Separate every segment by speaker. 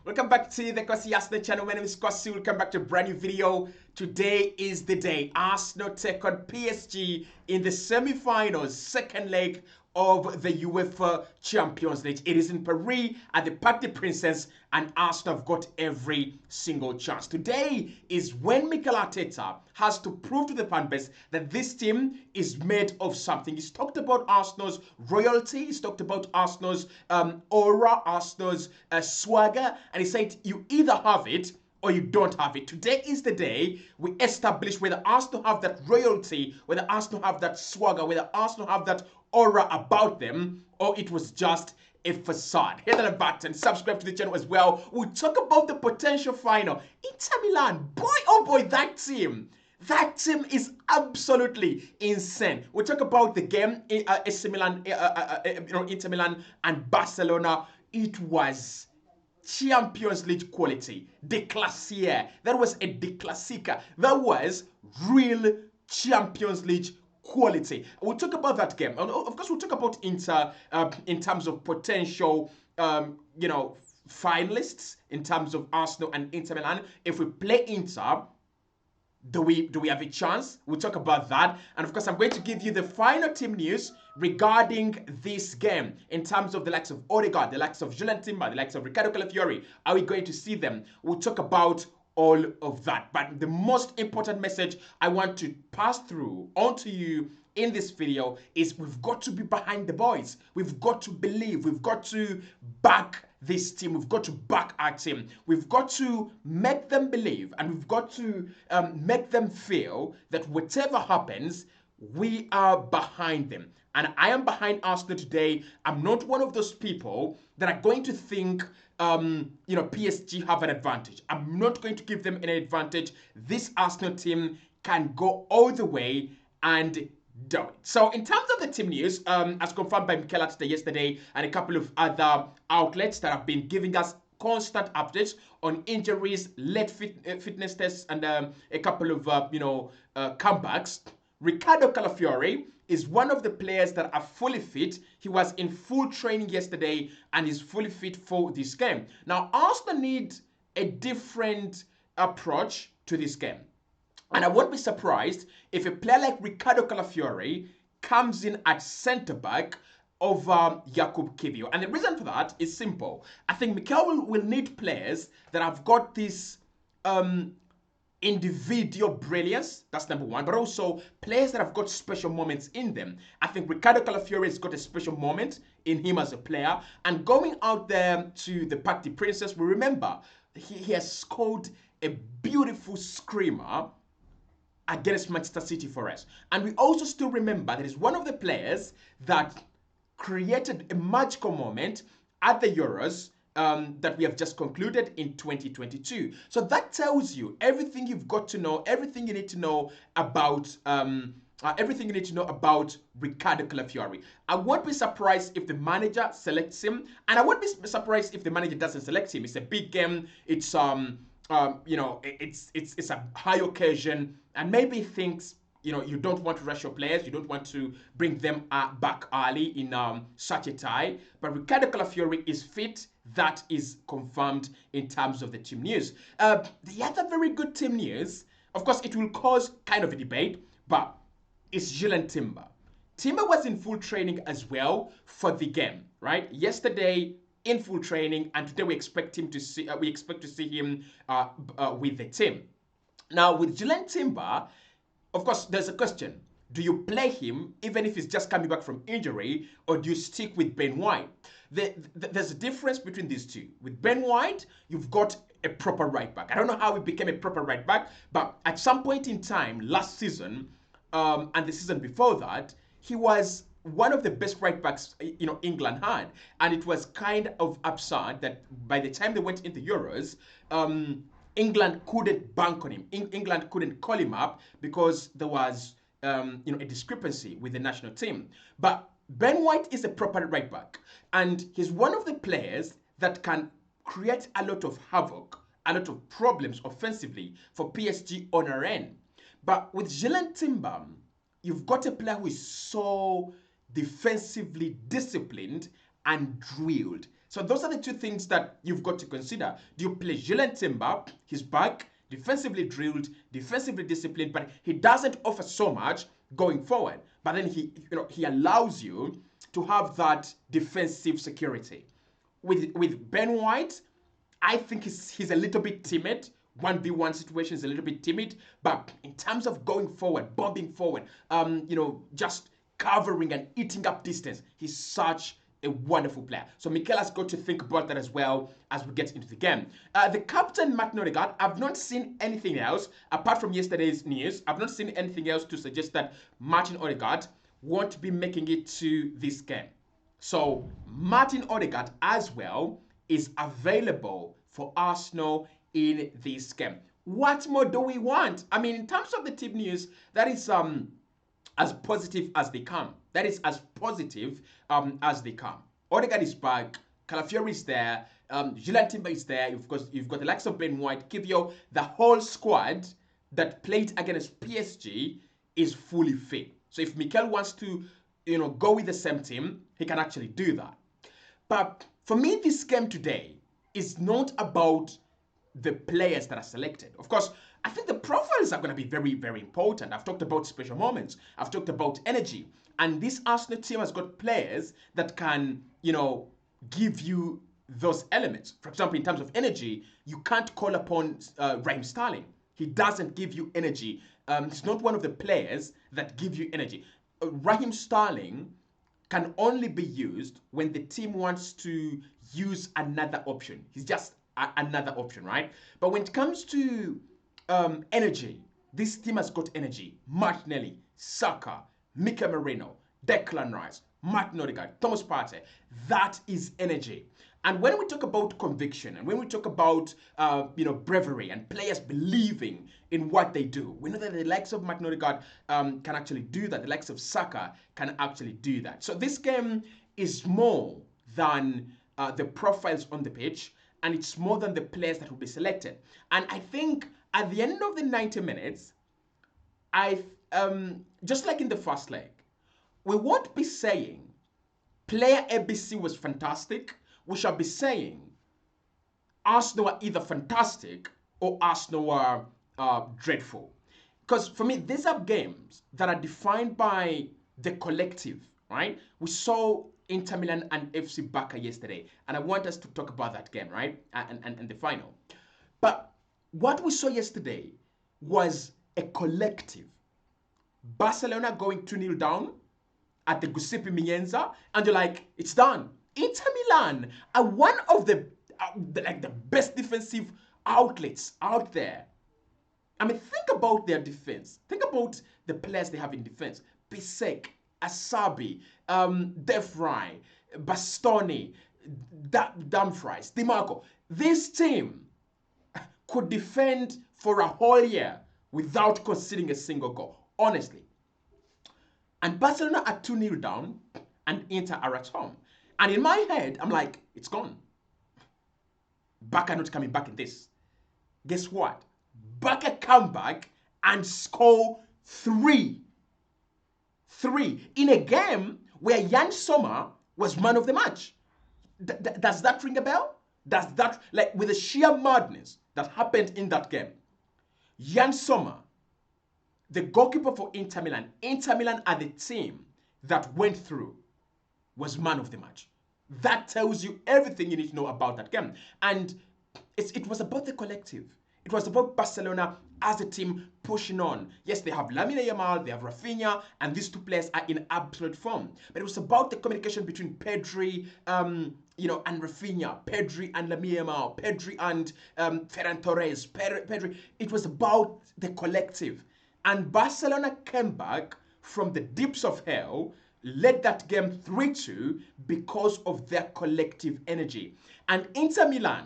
Speaker 1: Welcome back to the Kwasi Arsenal channel. My name is Kwasi. Welcome back to a brand new video. Today is the day Arsenal take on PSG in the semi-finals, second leg of the UEFA Champions League. It is in Paris at the Parc des Princes, and Arsenal have got every single chance. Today is when Mikel Arteta has to prove to the fan base that this team is made of something. He's talked about Arsenal's royalty. He's talked about Arsenal's aura, Arsenal's swagger, and he said you either have it or you don't have it. Today is the day we establish whether Arsenal have that royalty, whether Arsenal have that swagger, whether Arsenal have that aura about them, or it was just a facade. Hit that button, subscribe to the channel as well. We'll talk about the potential final. Inter Milan, boy oh boy, that team is absolutely insane. We'll talk about the game, AC Milan, Inter Milan and Barcelona. It was Champions League quality, déclassier. That was a déclassica. That was real Champions League quality. We'll talk about that game. And of course, we'll talk about Inter in terms of potential, finalists, in terms of Arsenal and Inter Milan. If we play Inter, do we have a chance? We'll talk about that. And of course, I'm going to give you the final team news regarding this game in terms of the likes of Odegaard, the likes of Julian Timber, the likes of Ricardo Calafiori. Are we going to see them? We'll talk about all of that. But the most important message I want to pass through onto you in this video is we've got to be behind the boys. We've got to believe. We've got to back this team. We've got to back our team. We've got to make them believe, and we've got to make them feel that whatever happens, we are behind them. And I am behind Arsenal today. I'm not one of those people that are going to think PSG have an advantage. I'm not going to give them an advantage. This Arsenal team can go all the way and do it. So in terms of the team news, as confirmed by Mikel Arteta yesterday and a couple of other outlets that have been giving us constant updates on injuries, late fitness tests, and a couple of comebacks. Ricardo Calafiori is one of the players that are fully fit. He was in full training yesterday and is fully fit for this game. Now, Arsenal need a different approach to this game. And I won't be surprised if a player like Ricardo Calafiori comes in at centre-back over Jakub Kiwior. And the reason for that is simple. I think Mikel will need players that have got this individual brilliance, that's number one, but also players that have got special moments in them. I think Ricardo Calafiori has got a special moment in him as a player, and going out there to the Parc des Princes, we remember he has scored a beautiful screamer against Manchester City for us. And we also still remember that he's one of the players that created a magical moment at the Euros that we have just concluded in 2022. So that tells you everything you've got to know, everything you need to know about Ricardo Calafiori. I won't be surprised if the manager selects him, and I won't be surprised if the manager doesn't select him. It's a big game. It's it's a high occasion, and maybe he thinks you don't want to rush your players, you don't want to bring them back early in such a tie. But Ricardo Calafiori is fit. That is confirmed in terms of the team news. The other very good team news, of course, it will cause kind of a debate, but it's Julian Timber. Timber was in full training as well for the game, right? Yesterday in full training, and today we expect to see him with the team. Now with Julian Timber, of course, there's a question. Do you play him even if he's just coming back from injury, or do you stick with Ben White? There's a difference between these two. With Ben White, you've got a proper right back. I don't know how he became a proper right back, but at some point in time last season and the season before that, he was one of the best right backs England had, and it was kind of absurd that by the time they went into Euros, England couldn't bank on him. England couldn't call him up because there was a discrepancy with the national team. But Ben White is a proper right back, and he's one of the players that can create a lot of havoc, a lot of problems offensively for PSG on our end. But with Julian Timber, you've got a player who is so defensively disciplined and drilled. So those are the two things that you've got to consider. Do you play Julian Timber? He's back, defensively drilled, defensively disciplined, but he doesn't offer so much going forward. But then he allows you to have that defensive security. With Ben White, I think he's a little bit timid. 1v1 situation is a little bit timid, but in terms of going forward, bombing forward, just covering and eating up distance, he's such a wonderful player. So Mikel has got to think about that as well as we get into the game. The captain, Martin Odegaard, I've not seen anything else apart from yesterday's news. I've not seen anything else to suggest that Martin Odegaard won't be making it to this game. So Martin Odegaard as well is available for Arsenal in this game. What more do we want? I mean, in terms of the team news, that is as positive as they come. That is as positive as they come. Odegaard is back. Calafiori is there. Julian Timber is there. Of course, you've got the likes of Ben White, Kiwior. The whole squad that played against PSG is fully fit. So if Mikel wants to, go with the same team, he can actually do that. But for me, this game today is not about the players that are selected. Of course, I think the profiles are going to be very, very important. I've talked about special moments. I've talked about energy. And this Arsenal team has got players that can, give you those elements. For example, in terms of energy, you can't call upon Raheem Sterling. He doesn't give you energy. He's not one of the players that give you energy. Raheem Sterling can only be used when the team wants to use another option. He's just another option, right? But when it comes to energy, this team has got energy. Martinelli, Saka, Mikel Merino, Declan Rice, Martin Odegaard, Thomas Partey. That is energy. And when we talk about conviction and when we talk about bravery and players believing in what they do, we know that the likes of Martin Odegaard can actually do that. The likes of Saka can actually do that. So this game is more than the profiles on the pitch, and it's more than the players that will be selected. And I think at the end of the 90 minutes, just like in the first leg, we won't be saying player ABC was fantastic. We shall be saying Arsenal are either fantastic or Arsenal are dreadful. Because for me, these are games that are defined by the collective, right? We saw Inter Milan and FC Barca yesterday, and I want us to talk about that game, right? And the final. But what we saw yesterday was a collective. Barcelona going 2-0 down at the Giuseppe Meazza, and you're like, it's done. Inter Milan are one of the best defensive outlets out there. I mean, think about their defense. Think about the players they have in defense. Bisek, Asabi, De Vrij, Bastoni, Dumfries, DiMarco. This team could defend for a whole year without conceding a single goal, honestly. And Barcelona are 2-0 down, and Inter are at home. And in my head, I'm like, it's gone. Barca not coming back in this. Guess what? Barca come back and score 3 in a game where Jan Sommer was man of the match. Does that ring a bell? Does that, with the sheer madness that happened in that game, Jan Sommer, the goalkeeper for Inter Milan are the team that went through, was man of the match. That tells you everything you need to know about that game. And it was about the collective. It was about Barcelona as a team pushing on. Yes, they have Lamine Yamal, they have Rafinha, and these two players are in absolute form. But it was about the communication between Pedri, and Rafinha, Pedri and Lamine Yamal, Pedri and Ferran Torres, Pedri. It was about the collective. And Barcelona came back from the deeps of hell, led that game 3-2 because of their collective energy. And Inter Milan,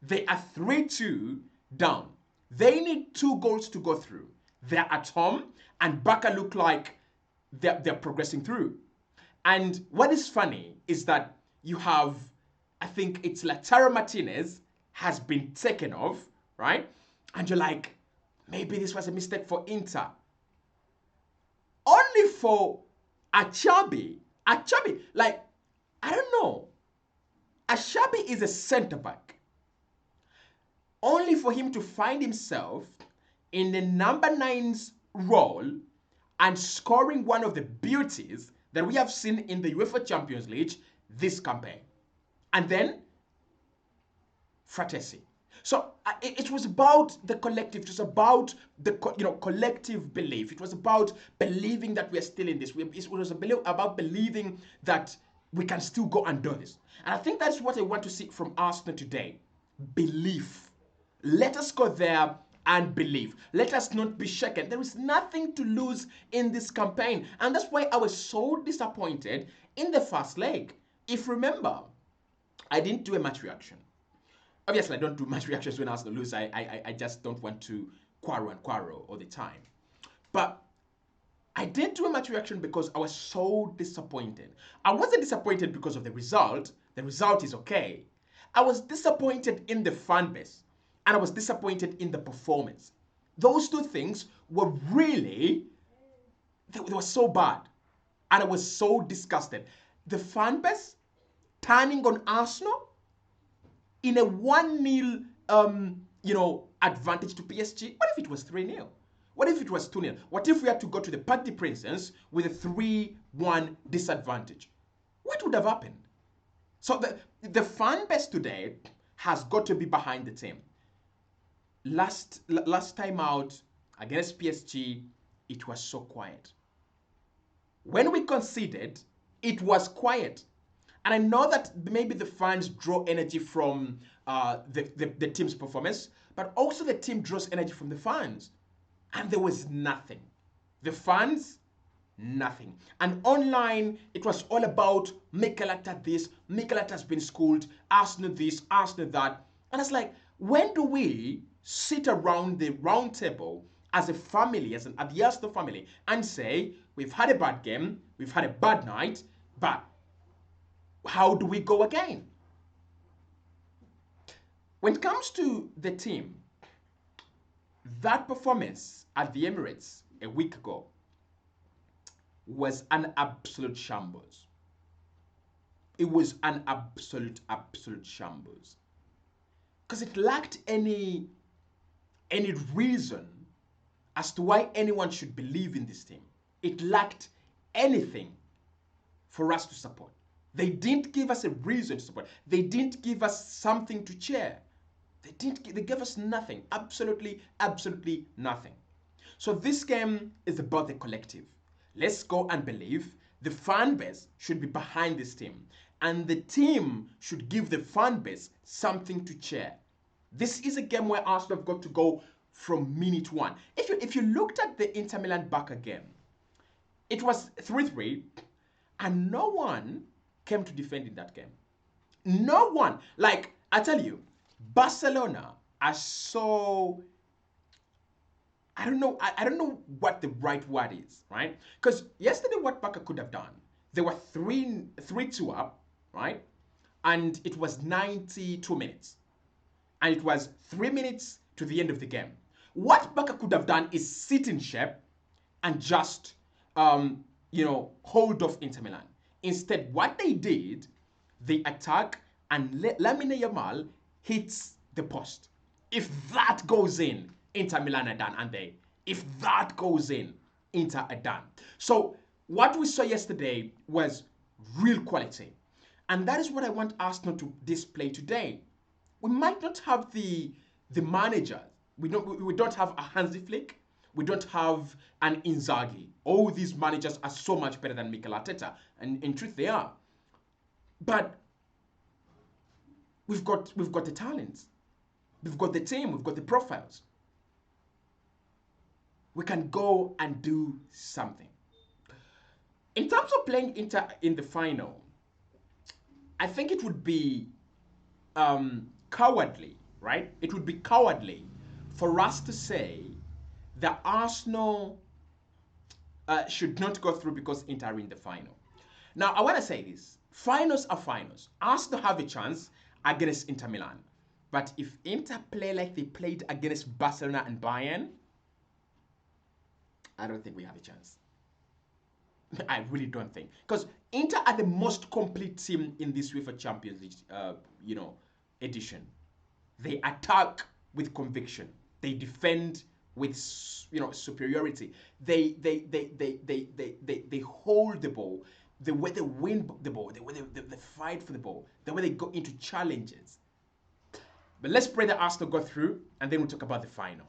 Speaker 1: they are 3-2 down. They need 2 goals to go through. They're at home, and Barca look like they're progressing through. And what is funny is that you have, I think it's Lautaro Martinez has been taken off, right? And you're like, maybe this was a mistake for Inter. Only for Achabi, I don't know. Ashabi is a centre back, only for him to find himself in the number nine's role and scoring one of the beauties that we have seen in the UEFA Champions League this campaign. And then Fratesi. So it was about the collective. It was about the collective belief. It was about believing that we are still in this. It was about believing that we can still go and do this. And I think that's what I want to see from Arsenal today. Belief. Let us go there and believe. Let us not be shaken. There is nothing to lose in this campaign. And that's why I was so disappointed in the first leg. If you remember, I didn't do a match reaction. Obviously, I don't do match reactions when Arsenal lose. I just don't want to quarrel all the time. But I didn't do a match reaction because I was so disappointed. I wasn't disappointed because of the result. The result is okay. I was disappointed in the fan base. And I was disappointed in the performance. Those two things were really, they were so bad. And I was so disgusted. The fan base turning on Arsenal in a 1-0 advantage to PSG. What if it was 3-0? What if it was 2-0? What if we had to go to the Parc des Princes with a 3-1 disadvantage? What would have happened? So the fan base today has got to be behind the team. Last time out against PSG, it was so quiet. When we conceded, it was quiet. And I know that maybe the fans draw energy from the team's performance, but also the team draws energy from the fans. And there was nothing. The fans, nothing. And online, it was all about Mikel Arteta this, Mikel Arteta has been schooled, Arsenal this, Arsenal that. And it's like, when do we sit around the round table as a family, as the Arsenal family, and say, we've had a bad game, we've had a bad night, but how do we go again? When it comes to the team, that performance at the Emirates a week ago was an absolute shambles. It was an absolute shambles. Because it lacked any reason as to why anyone should believe in this team. It lacked anything for us to support. They didn't give us a reason to support. They didn't give us something to cheer. They gave us nothing. Absolutely nothing. So this game is about the collective. Let's go and believe. The fan base should be behind this team. And the team should give the fan base something to cheer. This is a game where Arsenal have got to go from minute one. If you looked at the Inter Milan back again, it was 3-3, and no one came to defend in that game. No one. Like, I tell you, Barcelona are so, I don't know what the right word is, right? Because yesterday what Barca could have done, they were 3-2 up, right? And it was 92 minutes. And it was 3 minutes to the end of the game. What Barca could have done is sit in shape and just, hold off Inter Milan. Instead, what they did, they attack and Lamine Yamal hits the post. If that goes in, Inter Milan are done, and if that goes in, Inter are done. So what we saw yesterday was real quality. And that is what I want Arsenal to display today. We might not have the manager. We don't have a Hansi Flick. We don't have an Inzaghi. All these managers are so much better than Mikel Arteta. And in truth, they are. But we've got the talents. We've got the team. We've got the profiles. We can go and do something. In terms of playing Inter in the final, I think it would be cowardly, right? It would be cowardly for us to say that Arsenal should not go through because Inter are in the final. Now, I want to say this. Finals are finals. Arsenal have a chance against Inter Milan. But if Inter play like they played against Barcelona and Bayern, I don't think we have a chance. I really don't think, because Inter are the most complete team in this UEFA Champions League, edition. They attack with conviction. They defend with superiority. They hold the ball. The way they win the ball, the way they fight for the ball, the way they go into challenges. But let's pray that Arsenal go through, and then we'll talk about the final.